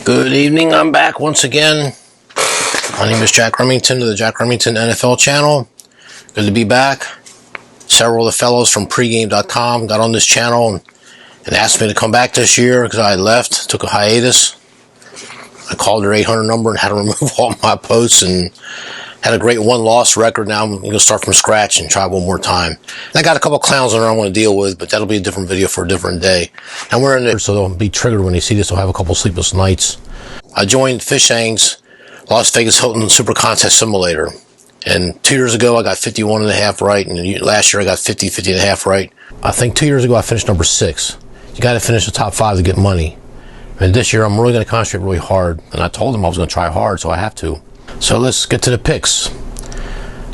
Good evening, I'm back once again. My name is Jack Remington of the Jack Remington NFL channel. Good to be back. Several of the fellows from pregame.com got on this channel and asked me to come back this year because I left, took a hiatus. I called their 800 number and had to remove all my posts and had a great one-loss record. Now I'm going to start from scratch and try one more time. And I got a couple clowns that I want to deal with, but that'll be a different video for a different day. And we're in there, so they'll be triggered when they see this. They'll have a couple sleepless nights. I joined Fishang's Las Vegas Hilton Super Contest Simulator. And 2 years ago, I got 51.5 right. And last year, I got 50.5 right. I think 2 years ago, I finished number 6. You got to finish the top 5 to get money. And this year, I'm really going to concentrate really hard. And I told them I was going to try hard, so I have to. So let's get to the picks.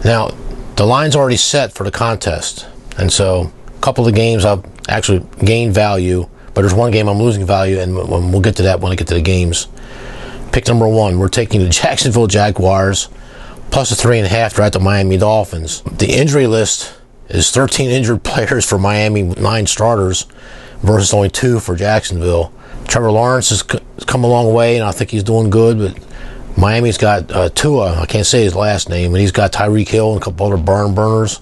Now, the line's already set for the contest. And so a couple of the games I've actually gained value, but there's one game I'm losing value, and we'll get to that when I get to the games. Pick number 1, we're taking the Jacksonville Jaguars plus a 3.5. They're at the Miami Dolphins. The injury list is 13 injured players for Miami, 9 starters, versus only 2 for Jacksonville. Trevor Lawrence has come a long way, and I think he's doing good, but Miami's got Tua, I can't say his last name, and he's got Tyreek Hill and a couple other barn burners.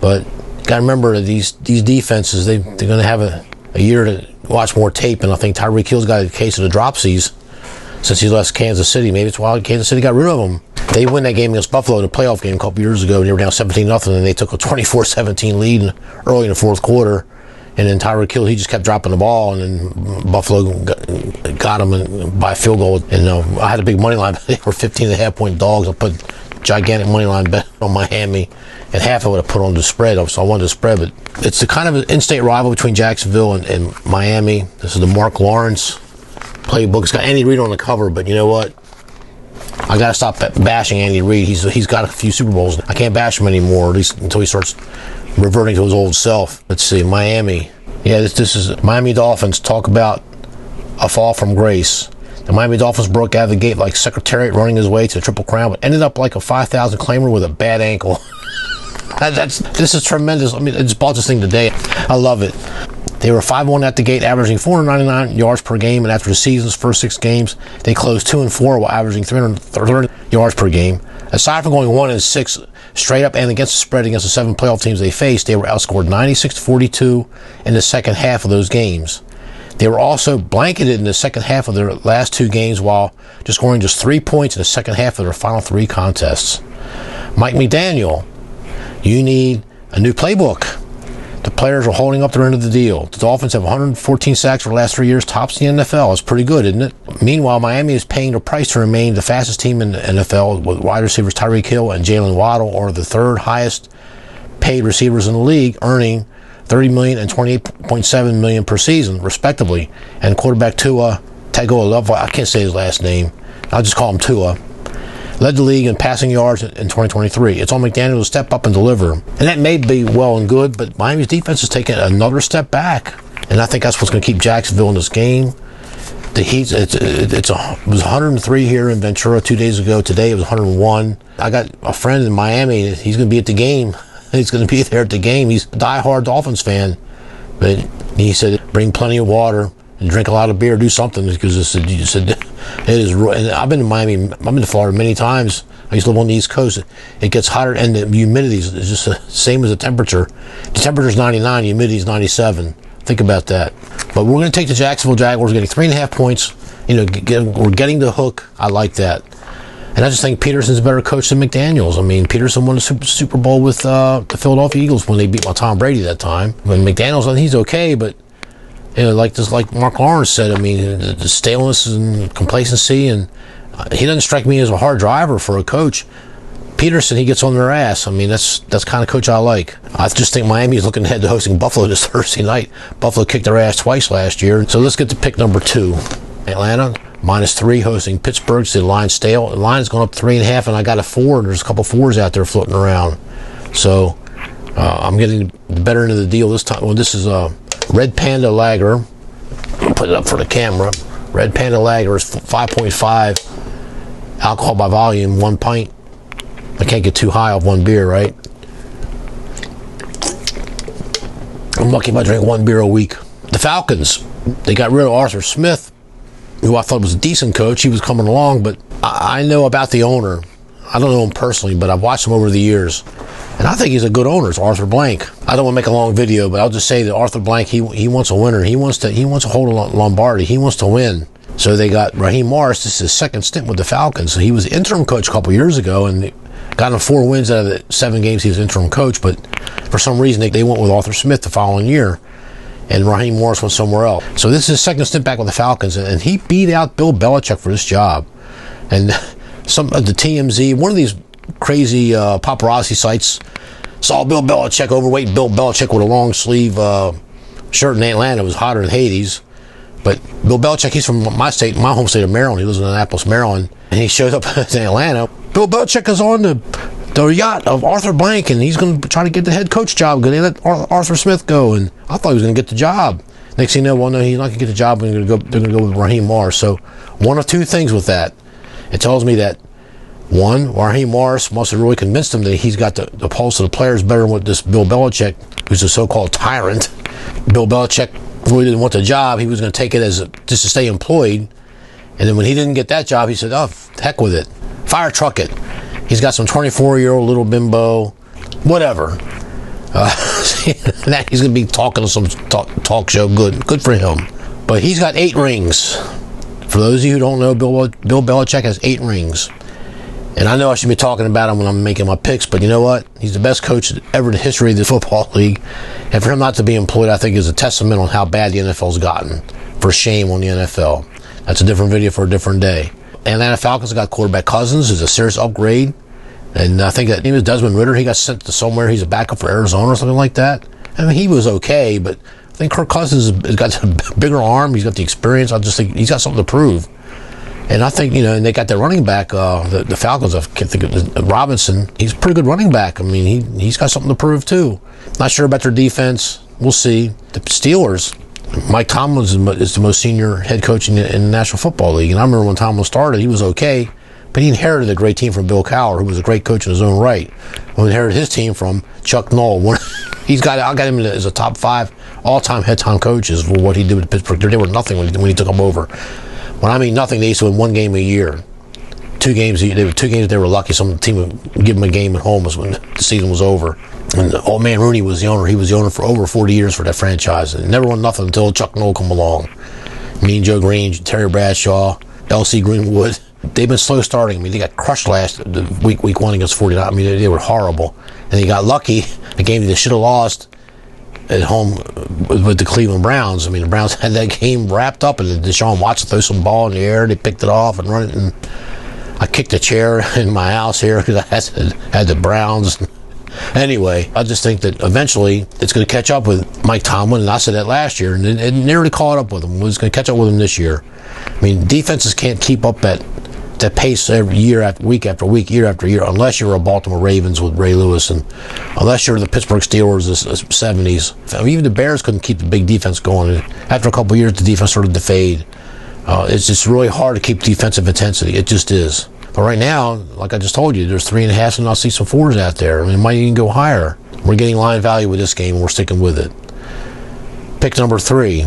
But you got to remember that these defenses, they're going to have a year to watch more tape, and I think Tyreek Hill's got a case of the dropsies since he left Kansas City. Maybe it's why Kansas City got rid of him. They win that game against Buffalo in a playoff game a couple years ago, and they were down 17-0, and they took a 24-17 lead early in the fourth quarter. And then Tyreek Hill, he just kept dropping the ball, and then Buffalo got him by a field goal. And I had a big money line. They were 15.5-point dogs. I put gigantic money line bet on Miami, and half of it I put on the spread. So I wanted to spread, but it's the kind of an in-state rival between Jacksonville and Miami. This is the Mark Lawrence playbook. It's got Andy Reid on the cover, but you know what? I got to stop bashing Andy Reid. He's got a few Super Bowls. I can't bash him anymore, at least until he starts reverting to his old self. Let's see, Miami. Yeah, this is Miami Dolphins. Talk about a fall from grace. The Miami Dolphins broke out of the gate like Secretariat running his way to the Triple Crown, but ended up like a 5,000 claimer with a bad ankle. This is tremendous. I mean, I just bought this thing today. I love it. They were 5-1 at the gate, averaging 499 yards per game, and after the season's first 6 games, they closed 2-4 while averaging 330 yards per game. Aside from going 1-6 straight up and against the spread against the 7 playoff teams they faced, they were outscored 96-42 in the second half of those games. They were also blanketed in the second half of their last 2 games while just scoring 3 points in the second half of their final 3 contests. Mike McDaniel, you need a new playbook. The players are holding up their end of the deal. The Dolphins have 114 sacks for the last 3 years, tops in the NFL. It's pretty good, isn't it? Meanwhile, Miami is paying the price to remain the fastest team in the NFL, with wide receivers Tyreek Hill and Jalen Waddle are the 3rd highest paid receivers in the league, earning $30 million and $28.7 million per season, respectively. And quarterback Tua Tagovailoa, I can't say his last name. I'll just call him Tua, led the league in passing yards in 2023. It's on McDaniel to step up and deliver. And that may be well and good, but Miami's defense is taking another step back. And I think that's what's going to keep Jacksonville in this game. The Heat, it was 103 here in Ventura 2 days ago. Today it was 101. I got a friend in Miami. He's going to be at the game. He's going to be there at the game. He's a diehard Dolphins fan. But he said, bring plenty of water and drink a lot of beer, do something, because it is. And I've been to Miami, I've been to Florida many times. I used to live on the East Coast. It gets hotter, and the humidity is just the same as the temperature. The temperature is 99, the humidity is 97. Think about that. But we're going to take the Jacksonville Jaguars, getting 3.5 points. We're getting the hook. I like that. And I just think Peterson's a better coach than McDaniels. I mean, Peterson won a Super Bowl with the Philadelphia Eagles when they beat Tom Brady that time. When McDaniels, he's okay, but like Mark Lawrence said, I mean, the staleness and complacency, and he doesn't strike me as a hard driver for a coach. Peterson, he gets on their ass. I mean, that's the kind of coach I like. I just think Miami is looking ahead to hosting Buffalo this Thursday night. Buffalo kicked their ass twice last year. So let's get to pick number 2. Atlanta, -3, hosting Pittsburgh. So the line's stale. The line's going up 3.5, and I got a 4, and there's a couple 4s out there floating around. So I'm getting the better end of the deal this time. Well, this is Red Panda Lager. I'll put it up for the camera. Red Panda Lager is 5.5 alcohol by volume, 1 pint. I can't get too high off one beer, right? I'm lucky if I drink 1 beer a week. The Falcons, they got rid of Arthur Smith. who I thought was a decent coach. He was coming along, but I know about the owner. I don't know him personally, but I've watched him over the years, and I think he's a good owner. It's Arthur Blank. I don't want to make a long video, but I'll just say that Arthur Blank, he wants a winner. He wants to hold a Lombardi. He wants to win. So they got Raheem Morris. This is his second stint with the Falcons. So he was interim coach a couple years ago, and got him 4 wins out of the 7 games he was interim coach. But for some reason, they went with Arthur Smith the following year, and Raheem Morris went somewhere else. So this is his second stint back with the Falcons, and he beat out Bill Belichick for this job. And some of the TMZ, one of these crazy paparazzi sites, saw Bill Belichick, overweight Bill Belichick with a long sleeve shirt in Atlanta. It was hotter than Hades. But Bill Belichick, he's from my home state of Maryland. He lives in Annapolis, Maryland, and he shows up in Atlanta. Bill Belichick is on the yacht of Arthur Blank, and he's going to try to get the head coach job. Going to let Arthur Smith go, and I thought he was going to get the job. Next thing you know, well, no, he's not going to get the job. They're going to go with Raheem Morris. So one of two things with that. It tells me that, one, Raheem Morris must have really convinced him that he's got the pulse of the players better than what this Bill Belichick, who's a so-called tyrant. Bill Belichick really didn't want the job. He was going to take it as just to stay employed. And then when he didn't get that job, he said, oh, heck with it. Fire truck it. He's got some 24-year-old little bimbo, whatever. He's going to be talking to some talk show. Good for him. But he's got 8 rings. For those of you who don't know, Bill Belichick has 8 rings. And I know I should be talking about him when I'm making my picks, but you know what? He's the best coach ever in the history of the football league. And for him not to be employed, I think, is a testament on how bad the NFL's gotten. For shame on the NFL. That's a different video for a different day. Atlanta Falcons got quarterback Cousins, who's a serious upgrade. And I think that name is Desmond Ridder. He got sent to somewhere. He's a backup for Arizona or something like that. I mean, he was okay, but I think Kirk Cousins has got a bigger arm. He's got the experience. I just think he's got something to prove. And I think, and they got their running back, the Falcons, I can't think of Robinson. He's a pretty good running back. I mean, he's got something to prove, too. Not sure about their defense. We'll see. The Steelers, Mike Tomlin is the most senior head coach in the National Football League. And I remember when Tomlin started, he was okay, but he inherited a great team from Bill Cowher, who was a great coach in his own right. He inherited his team from Chuck Noll. I got him as a top 5 all-time head-time coaches for what he did with Pittsburgh. They were nothing when he took them over. When I mean nothing, they used to win 1 game a year. 2 games. They were lucky. Some team would give them a game at home when the season was over. And old man Rooney was the owner. He was the owner for over 40 years for that franchise, and never won nothing until Chuck Noll come along. Mean Joe Green, Terry Bradshaw, L.C. Greenwood. They've been slow starting. I mean, they got crushed week 1 against 49. I mean, they were horrible, and they got lucky. The game they should have lost at home with the Cleveland Browns. I mean, the Browns had that game wrapped up, and Deshaun Watson threw some ball in the air. They picked it off and run it, and I kicked a chair in my house here because I had the Browns. Anyway, I just think that eventually it's going to catch up with Mike Tomlin, and I said that last year, and it nearly caught up with him. It's going to catch up with him this year. I mean, defenses can't keep up that pace every year after week after week, year after year, unless you're a Baltimore Ravens with Ray Lewis, and unless you're the Pittsburgh Steelers of the 70s. I mean, even the Bears couldn't keep the big defense going. After a couple of years, the defense sort of defade. It's just really hard to keep defensive intensity. It just is. But right now, like I just told you, there's 3.5s, and I'll see some 4s out there. I mean, it might even go higher. We're getting line value with this game, and we're sticking with it. Pick number 3.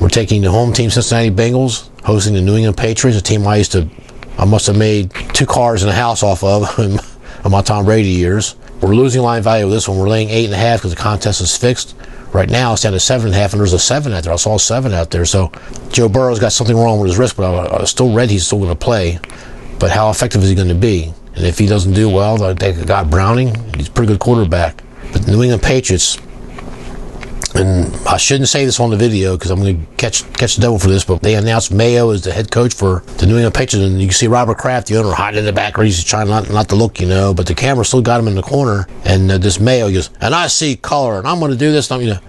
We're taking the home team Cincinnati Bengals, hosting the New England Patriots, a team I must have made 2 cars in a house off of in my Tom Brady years. We're losing line value with this one. We're laying 8.5 because the contest is fixed. Right now, it's down to 7.5, and there's a 7 out there. I saw a 7 out there. So Joe Burrow's got something wrong with his wrist, but I still read he's still going to play. But how effective is he going to be? And if he doesn't do well, they got Browning. He's a pretty good quarterback. But the New England Patriots, and I shouldn't say this on the video because I'm going to catch the devil for this, but they announced Mayo as the head coach for the New England Patriots, and you can see Robert Kraft, the owner, hiding in the back, or he's trying not to look, but the camera still got him in the corner, and this Mayo goes, and I see color, and I'm going to do this, and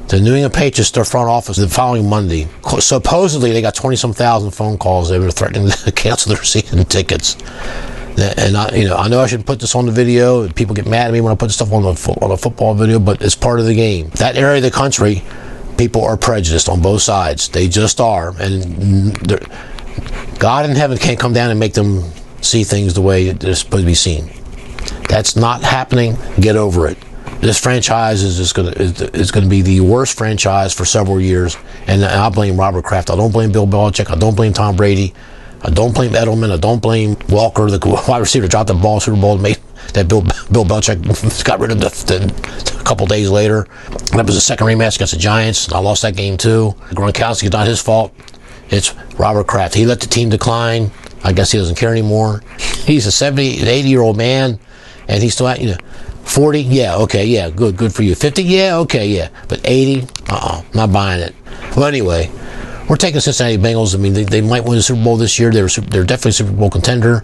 the New England Patriots, their front office, the following Monday, supposedly they got 20-some thousand phone calls. They were threatening to cancel their season tickets. And I know I should put this on the video. People get mad at me when I put stuff on a football video, but it's part of the game. That area of the country, people are prejudiced on both sides. They just are, and God in heaven can't come down and make them see things the way they're supposed to be seen. That's not happening. Get over it. This franchise is just going to be the worst franchise for several years, and I blame Robert Kraft. I don't blame Bill Belichick. I don't blame Tom Brady. I don't blame Edelman. I don't blame Walker, the wide receiver, dropped the ball in Super Bowl, made that Bill Belichick got rid of a couple days later. And that was the second rematch against the Giants. I lost that game too. Gronkowski, not his fault. It's Robert Kraft. He let the team decline. I guess he doesn't care anymore. He's a 70, 80-year-old man, and he's still at 40. Yeah, okay, yeah, good for you. 50, yeah, okay, yeah. But 80, not buying it. Well, anyway, we're taking Cincinnati Bengals. I mean, they might win the Super Bowl this year. They're definitely a Super Bowl contender.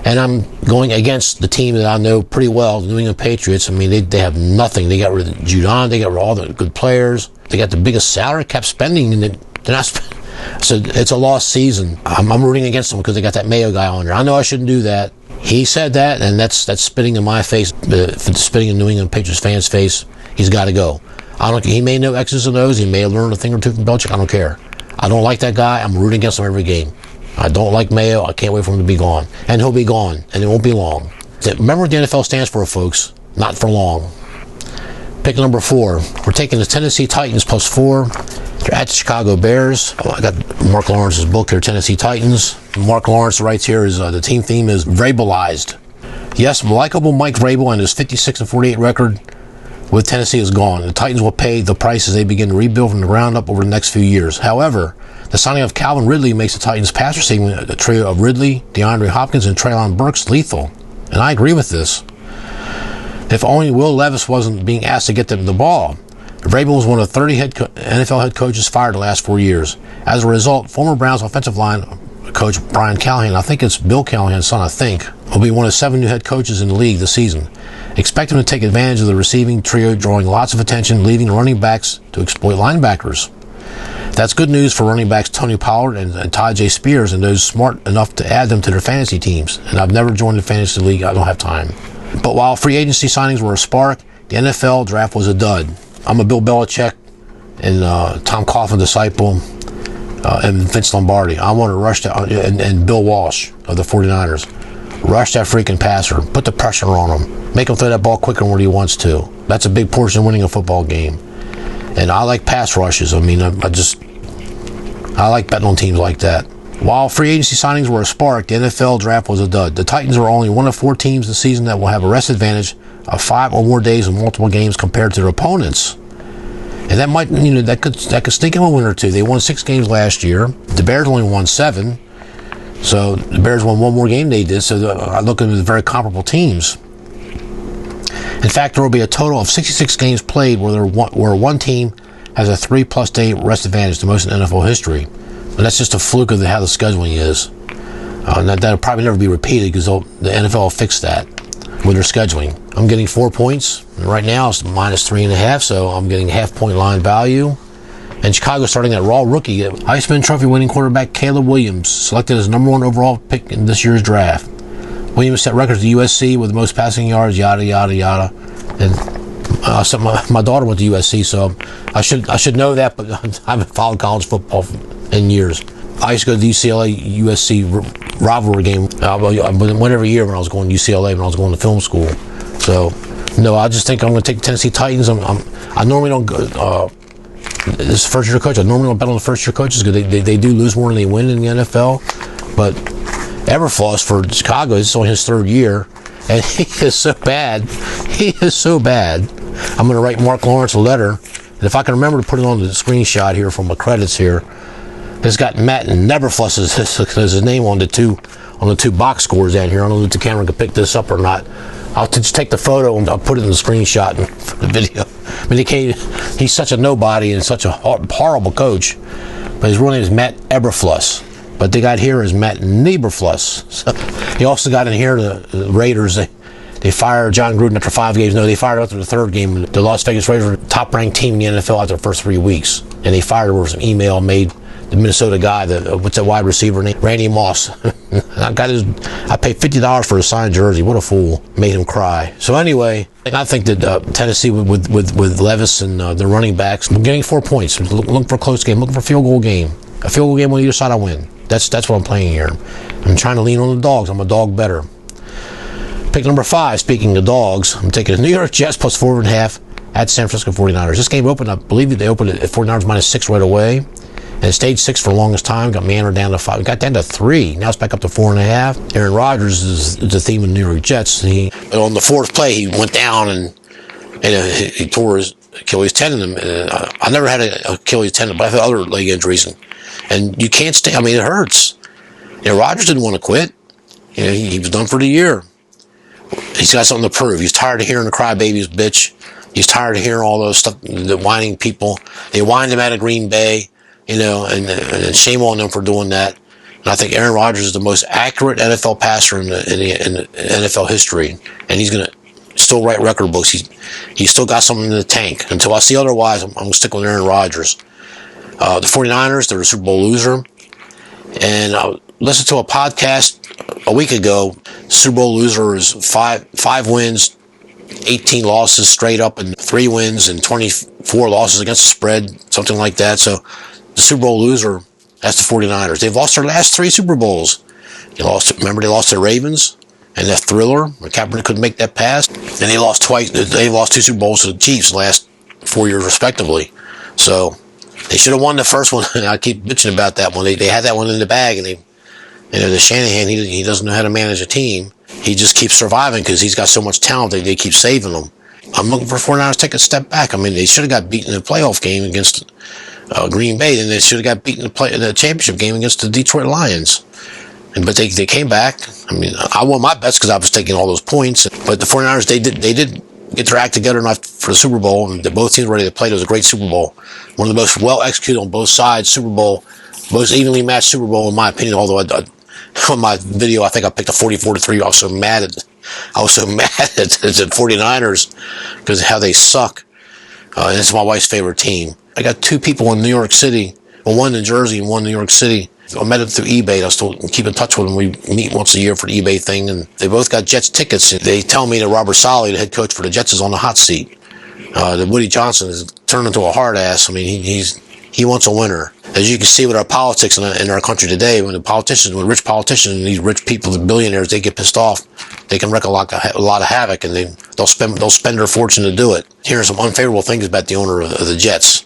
And I'm going against the team that I know pretty well, the New England Patriots. I mean, they have nothing. They got rid of Judon. They got rid of all the good players. They got the biggest salary cap spending, and they're not spending. So it's a lost season. I'm rooting against them because they got that Mayo guy on there. I know I shouldn't do that. He said that, and that's spitting in my face, spitting in New England Patriots fans' face. He's got to go. He may know X's and O's. He may have learned a thing or two from Belichick. I don't care. I don't like that guy. I'm rooting against him every game. I don't like Mayo. I can't wait for him to be gone. And he'll be gone, and it won't be long. Remember what the NFL stands for, folks. Not for long. Pick number 4. We're taking the Tennessee Titans +4. They're at the Chicago Bears. I got Mark Lawrence's book here, Tennessee Titans. Mark Lawrence writes here is the team theme is Vrabelized. Yes, likable Mike Vrabel and his 56-48 record with Tennessee is gone. The Titans will pay the price as they begin to rebuild from the ground up over the next few years. However, the signing of Calvin Ridley makes the Titans pass receiving a trio of Ridley, DeAndre Hopkins, and Treylon Burks lethal. And I agree with this. If only Will Levis wasn't being asked to get them the ball. Vrabel was one of 30 NFL head coaches fired the last 4 years. As a result, former Browns offensive line coach Brian Callahan, I think it's Bill Callahan's son, will be one of 7 new head coaches in the league this season. Expect him to take advantage of the receiving trio, drawing lots of attention, leaving running backs to exploit linebackers. That's good news for running backs Tony Pollard and Ty J. Spears and those smart enough to add them to their fantasy teams. And I've never joined the fantasy league. I don't have time. But while free agency signings were a spark, the NFL draft was a dud. I'm a Bill Belichick and Tom Coughlin disciple and Vince Lombardi. I want to rush that, and Bill Walsh of the 49ers. Rush that freaking passer. Put the pressure on him. Make him throw that ball quicker than what he wants to. That's a big portion of winning a football game. And I like pass rushes. I mean, I like betting on teams like that. While free agency signings were a spark, the NFL draft was a dud. The Titans are only one of 4 teams this season that will have a rest advantage of 5 or more days of multiple games compared to their opponents. And that might, that could sneak in a win or two. They won 6 games last year. The Bears only won 7. So the Bears won 1 more game than they did. So I look at them as very comparable teams. In fact, there will be a total of 66 games played where one team has a 3+ day rest advantage, the most in NFL history. But that's just a fluke of how the scheduling is. That'll probably never be repeated because the NFL will fix that with their scheduling. I'm getting 4 points. Right now it's -3.5, so I'm getting half-point line value. And Chicago starting that raw rookie, Heisman Trophy winning quarterback Caleb Williams, selected as #1 overall pick in this year's draft. Williams set records at USC with the most passing yards, yada, yada, yada. And so my daughter went to USC, so I should know that, but I haven't followed college football in years. I used to go to the UCLA-USC rivalry game. I went every year when I was going to UCLA, when I was going to film school. So, no, I just think I'm going to take the Tennessee Titans. I normally don't go... this is first-year coach. I normally don't bet on the first-year coaches because they do lose more than they win in the NFL. But Eberflus for Chicago, this is only his 3rd year, and he is so bad. He is so bad. I'm going to write Mark Lawrence a letter, and if I can remember to put it on the screenshot here from my credits here, it's got Matt and Neverfluss as his name on the two box scores down here. I don't know if the camera can pick this up or not. I'll just take the photo and I'll put it in the screenshot for the video. I mean, he's such a nobody and such a horrible coach, but his real name is Matt Eberflus. But they got here is Matt Neberfluss. So he also got in here the Raiders. They fired John Gruden after 5 games. No, they fired after the 3rd game. The Las Vegas Raiders were the top-ranked team in the NFL after the first 3 weeks, and they fired over some email made. The Minnesota guy, what's that wide receiver name? Randy Moss. I paid $50 for a signed jersey. What a fool. Made him cry. So anyway, I think that Tennessee with Levis and their running backs, we're getting 4 points. Looking for a close game. Looking for a field goal game. A field goal game on either side, I win. That's what I'm playing here. I'm trying to lean on the dogs. I'm a dog better. Pick number 5, speaking of dogs, I'm taking the New York Jets plus 4.5 at San Francisco 49ers. This game opened, I believe they opened it at 49ers minus 6 right away. And it stayed 6 for the longest time. Got meandered down to 5. It got down to 3. Now it's back up to 4.5. Aaron Rodgers is the theme of the New York Jets. But on the 4th play, he went down and he tore his Achilles tendon. I never had an Achilles tendon, but I've had other leg injuries. And you can't stay. I mean, it hurts. Rodgers didn't want to quit. He was done for the year. He's got something to prove. He's tired of hearing the crybabies bitch. He's tired of hearing all those stuff, the whining people. They whined him out of Green Bay, and shame on them for doing that. And I think Aaron Rodgers is the most accurate NFL passer in the NFL history. And he's going to still write record books. He's still got something in the tank. Until I see otherwise, I'm going to stick with Aaron Rodgers. The 49ers, they're a Super Bowl loser. And I listened to a podcast a week ago. Super Bowl loser is five wins, 18 losses straight up, and 3 wins and 24 losses against the spread, something like that. So the Super Bowl loser, that's the 49ers. They've lost their last 3 Super Bowls. They lost to the Ravens and that thriller where Kaepernick couldn't make that pass. And they lost twice. They lost 2 Super Bowls to the Chiefs the last 4 years respectively. So they should have won the first one. I keep bitching about that one. They had that one in the bag, and the Shanahan, he doesn't know how to manage a team. He just keeps surviving because he's got so much talent that they keep saving him. I'm looking for 49ers to take a step back. I mean, they should have got beaten in the playoff game against Green Bay, and they should have got beaten in the championship game against the Detroit Lions. But they came back. I mean, I won my bets because I was taking all those points. But the 49ers, they did get their act together enough for the Super Bowl, and both teams were ready to play. It was a great Super Bowl. One of the most well executed on both sides Super Bowl, most evenly matched Super Bowl in my opinion, although on my video, I think I picked a 44-3. I was so mad at the 49ers because of how they suck. And it's my wife's favorite team. I got 2 people in New York City, well, one in Jersey and one in New York City. I met them through eBay. I still keep in touch with them. We meet once a year for the eBay thing, and they both got Jets tickets. They tell me that Robert Saleh, the head coach for the Jets, is on the hot seat. That Woody Johnson has turned into a hard ass. I mean, he wants a winner. As you can see with our politics in our country today, when rich politicians and these rich people, the billionaires, they get pissed off, they can wreak a lot of havoc, and they'll spend their fortune to do it. Here's some unfavorable things about the owner of the Jets.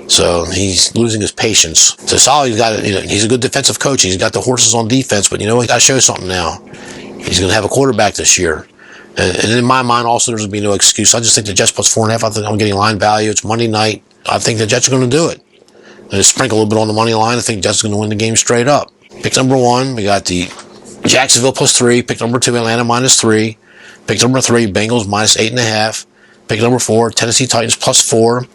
So he's losing his patience. So Saleh's got he's a good defensive coach. He's got the horses on defense, but he's got to show something now. He's going to have a quarterback this year. And in my mind, also, there's going to be no excuse. I just think the Jets plus 4.5. I think I'm getting line value. It's Monday night. I think the Jets are going to do it. And sprinkle a little bit on the money line. I think the Jets are going to win the game straight up. Pick number 1, we got the Jacksonville plus 3. Pick number 2, Atlanta minus 3. Pick number 3, Bengals minus 8.5. Pick number 4, Tennessee Titans plus 4.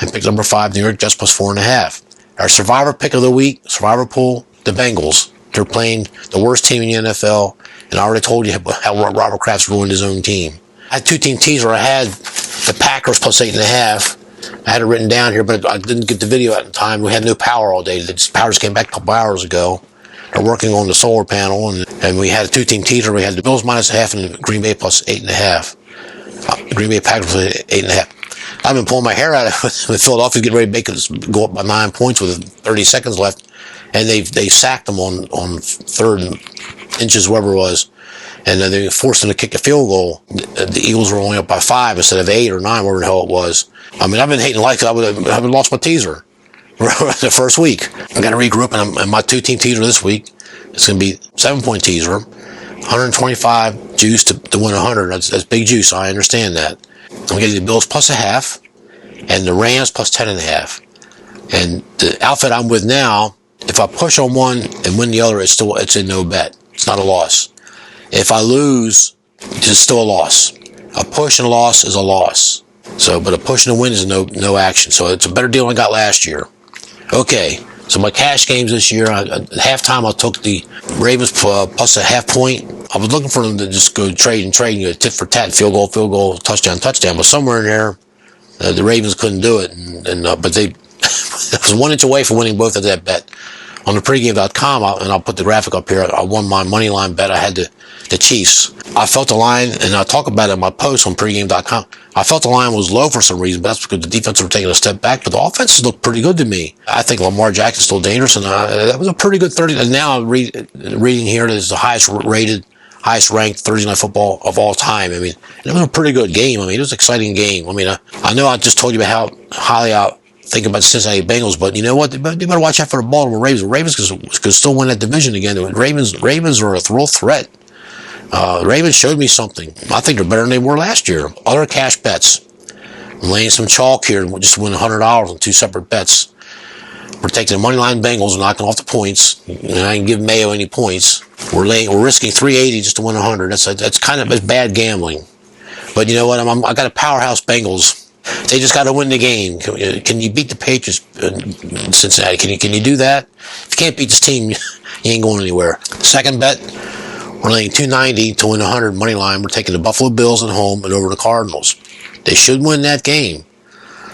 And pick number 5, New York Jets plus 4.5. Our survivor pick of the week, survivor pool, the Bengals. They're playing the worst team in the NFL. And I already told you how Robert Kraft's ruined his own team. I had 2-team teaser. I had the Packers plus 8.5. I had it written down here, but I didn't get the video at the time. We had no power all day. The power just came back a couple hours ago. They're working on the solar panel, and we had a 2-team teaser. We had the Bills minus 0.5 and Green Bay plus 8.5. Green Bay Packers plus 8.5. I've been pulling my hair out with Philadelphia getting ready to make it go up by 9 points with 30 seconds left, and they sacked them on 3rd inches, whatever it was, and then they forced them to kick a field goal. The Eagles were only up by 5 instead of 8 or 9, whatever the hell it was. I mean, I've been hating life because I would have lost my teaser the first week. I got to regroup, and my 2-team teaser this week, it's going to be 7-point teaser, 125 juice to win 100. That's big juice. I understand that. I'm getting the Bills plus 0.5 and the Rams plus 10.5. And the outfit I'm with now, if I push on one and win the other, it's a no bet. It's not a loss. If I lose, it's still a loss. A push and a loss is a loss. So, but a push and a win is no action. So it's a better deal than I got last year. Okay. So my cash games this year, at halftime I took the Ravens plus 0.5 point. I was looking for them to just go trade, tit for tat, field goal, touchdown. But somewhere in there, the Ravens couldn't do it. But they was 1 inch away from winning both of that bet. On the pregame.com, and I'll put the graphic up here, I won my money line bet. I had the Chiefs. I felt the line, and I talk about it in my post on pregame.com. I felt the line was low for some reason, but that's because the defense were taking a step back. But the offenses looked pretty good to me. I think Lamar Jackson's still dangerous, and that was a pretty good 30. And now I'm reading here that it's the highest rated highest ranked Thursday Night Football of all time. I mean, it was a pretty good game. I mean, it was an exciting game. I mean, I know I just told you about how highly I think about the Cincinnati Bengals, but you know what? You better watch out for the Baltimore Ravens. The Ravens could still win that division again. The Ravens are a real threat. The Ravens showed me something. I think they're better than they were last year. Other cash bets. I'm laying some chalk here and just win $100 on 2 separate bets. We're taking the money line Bengals and knocking off the points. And I didn't give Mayo any points. We're risking $380 just to win 100. That's kind of bad gambling. But you know what? I got a powerhouse Bengals. They just got to win the game. Can you beat the Patriots in Cincinnati? Can you do that? If you can't beat this team, you ain't going anywhere. Second bet, we're laying $290 to win 100 money line. We're taking the Buffalo Bills at home and over the Cardinals. They should win that game.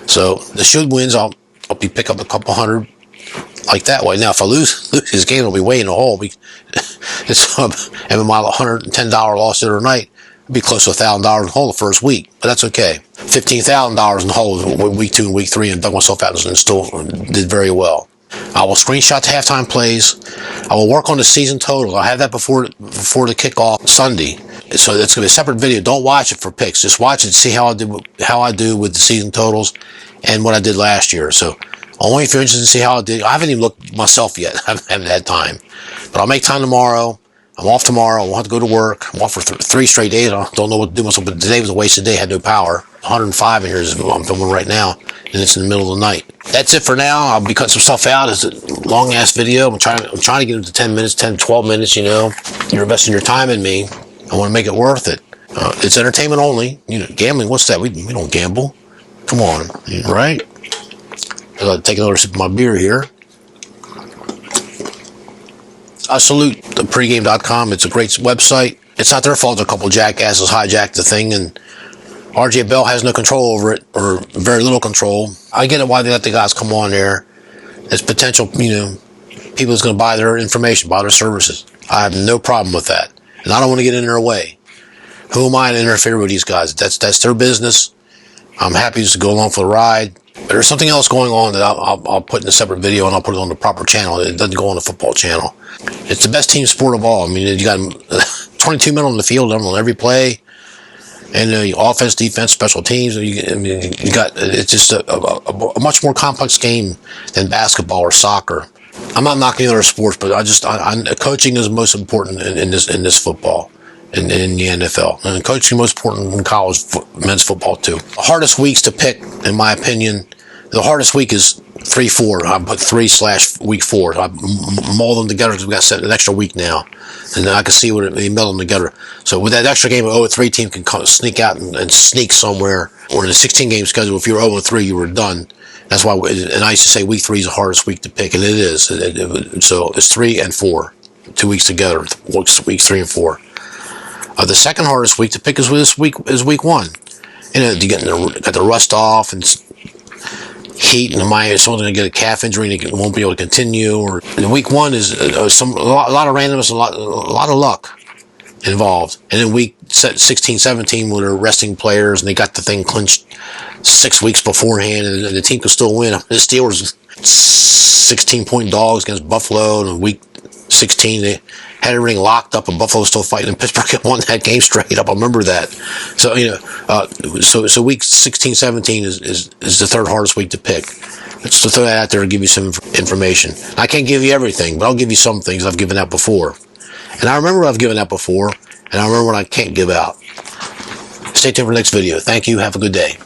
So the should wins. I'll be pick up a couple hundred like that way. Now if I lose this game, it'll be way in the hole. It's every mile $110 loss the other night. It'd be close to $1,000 in the hole the first week, but that's okay. $15,000 in the hole week 2 and week 3, and dug myself out and still did very well. I will screenshot the halftime plays. I will work on the season total. I'll have that before the kickoff Sunday. So it's going to be a separate video. Don't watch it for picks. Just watch it and see how I do with the season totals and what I did last year. So only if you're interested to see how I did. I haven't even looked myself yet. I haven't had time. But I'll make time tomorrow. I'm off tomorrow. I won't have to go to work. I'm off for 3 straight days. I don't know what to do myself, but today was a wasted day. I had no power. 105 in here is what I'm filming right now, and it's in the middle of the night. That's it for now. I'll be cutting some stuff out. It's a long-ass video. I'm trying to get it to 10 minutes, 10, 12 minutes, you know. You're investing your time in me. I want to make it worth it. It's entertainment only. You know, gambling, what's that? We don't gamble. Come on, right? I'll take another sip of my beer here. I salute the pregame.com. It's a great website. It's not their fault a couple jackasses hijacked the thing, and RJ Bell has no control over it, or very little control. I get it why they let the guys come on there. There's potential, you know, people that's going to buy their information, buy their services. I have no problem with that, and I don't want to get in their way. Who am I to interfere with these guys? That's their business. I'm happy just to go along for the ride. But there's something else going on that I'll put in a separate video, and I'll put it on the proper channel. It doesn't go on the football channel. It's the best team sport of all. I mean, you got 22 men on the field on every play, and offense, defense, special teams. It's just a much more complex game than basketball or soccer. I'm not knocking other sports, but coaching is most important in this football. In the NFL. And coaching is most important in college men's football too. The hardest weeks to pick, in my opinion, the hardest week is 3-4. I put 3/week 4. I mull them together because we got set an extra week now. And then I can see what they meld them together. So with that extra game, an 0-3 team can sneak out and sneak somewhere. Or in a 16-game schedule, if you're 0-3, you were done. That's why, and I used to say week 3 is the hardest week to pick, and it is. So it's 3 and 4. 2 weeks together, weeks 3 and 4. The second hardest week to pick is week 1. You know, you got the rust off and heat, and someone's going to get a calf injury and they won't be able to continue. Or week 1 is a lot of randomness, a lot of luck involved. And then week 16, 17, when they're resting players and they got the thing clinched 6 weeks beforehand, and the team can still win. The Steelers 16-point dogs against Buffalo, and week 16 they had everything locked up, and Buffalo was still fighting, and Pittsburgh won that game straight up. I remember that. So, you know, so week 16, 17 is the third hardest week to pick. Let's throw that out there and give you some information. I can't give you everything, but I'll give you some things I've given out before. And I remember what I've given out before, and I remember what I can't give out. Stay tuned for the next video. Thank you. Have a good day.